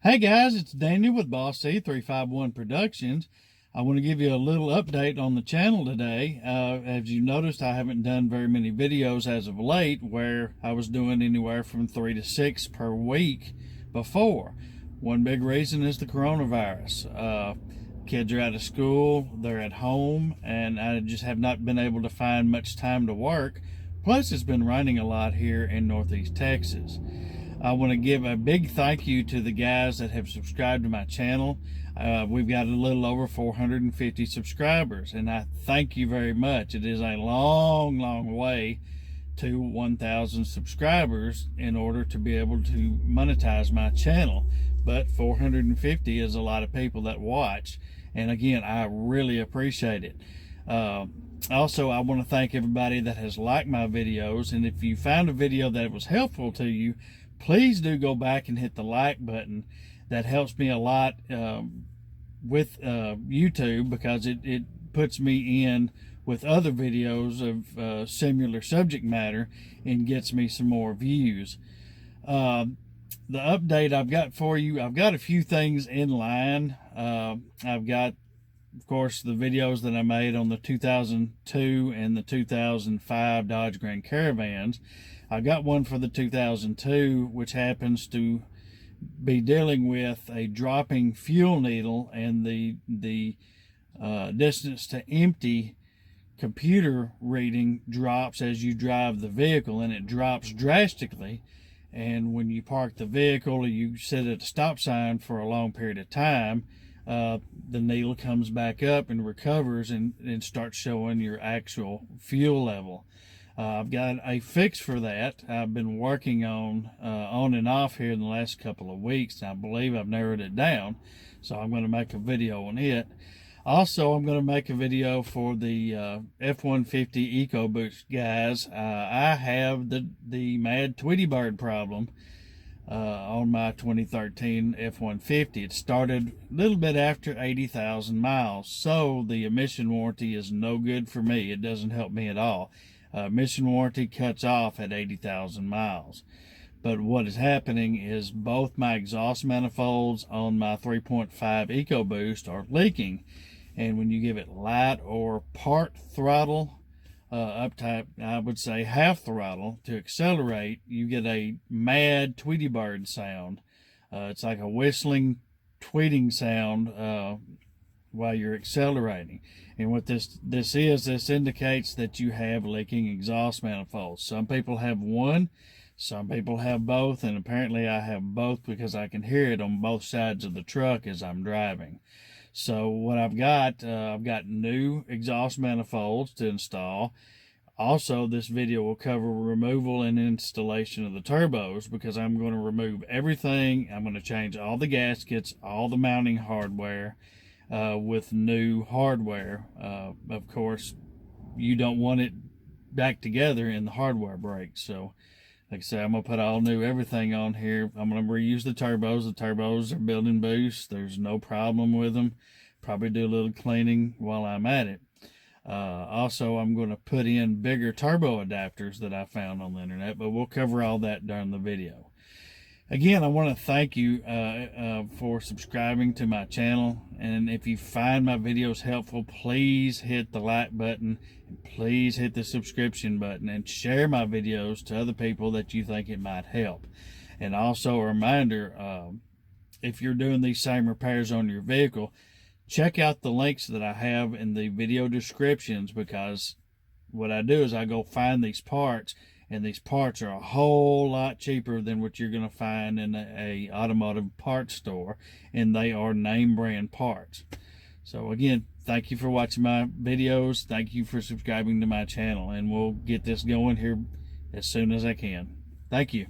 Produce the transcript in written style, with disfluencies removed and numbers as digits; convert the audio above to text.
Hey guys, it's Daniel with Boss C351 Productions. I want to give you a little update on the channel today. As you noticed, I haven't done very many videos as of late, where I was doing anywhere from 3 to 6 per week before. One big reason is the coronavirus. Kids are out of school, they're at home, and I just have not been able to find much time to work. Plus, it's been raining a lot here in Northeast Texas. I want to give a big thank you to the guys that have subscribed to my channel. We've got a little over 450 subscribers, and I thank you very much. It is a long way to 1,000 subscribers in order to be able to monetize my channel. But 450 is a lot of people that watch, and again, I really appreciate it. Also, I want to thank everybody that has liked my videos, and if you found a video that was helpful to you, please do go back and hit the like button. That helps me a lot with YouTube, because it puts me in with other videos of similar subject matter and gets me some more views. The update I've got for you, I've got a few things in line. I've got, of course, the videos that I made on the 2002 and the 2005 Dodge Grand Caravans. I got one for the 2002, which happens to be dealing with a dropping fuel needle, and the distance to empty computer reading drops as you drive the vehicle, and it drops drastically. And when you park the vehicle or you sit at a stop sign for a long period of time, the needle comes back up and recovers and starts showing your actual fuel level. I've got a fix for that. I've been working on and off here in the last couple of weeks, and I believe I've narrowed it down. So I'm going to make a video on it. Also, I'm going to make a video for the F-150 EcoBoost guys. I have the mad Tweety Bird problem on my 2013 F-150. It started a little bit after 80,000 miles, so the emission warranty is no good for me. It doesn't help me at all. Emission warranty cuts off at 80,000 miles. But what is happening is both my exhaust manifolds on my 3.5 EcoBoost are leaking. And when you give it light or part throttle, up to, I would say, half throttle to accelerate, you get a mad Tweety Bird sound. It's like a whistling, tweeting sound while you're accelerating. And what this indicates that you have leaking exhaust manifolds. Some people have one, some people have both, and apparently I have both, because I can hear it on both sides of the truck as I'm driving. So what I've got new exhaust manifolds to install. Also, this video will cover removal and installation of the turbos, because I'm going to remove everything. I'm going to change all the gaskets, all the mounting hardware, with new hardware. Of course, you don't want it back together and the hardware breaks. So, like I said, I'm going to put all new everything on here. I'm going to reuse the turbos. The turbos are built-in boost. There's no problem with them. Probably do a little cleaning while I'm at it. Also, I'm going to put in bigger turbo adapters that I found on the internet, but we'll cover all that during the video. Again, I want to thank you for subscribing to my channel, and if you find my videos helpful, please hit the like button, and please hit the subscription button, and share my videos to other people that you think it might help. And also a reminder, if you're doing these same repairs on your vehicle, check out the links that I have in the video descriptions, because what I do is I go find these parts, and these parts are a whole lot cheaper than what you're going to find in a automotive parts store, and they are name brand parts. So again, thank you for watching my videos. Thank you for subscribing to my channel, and we'll get this going here as soon as I can. Thank you.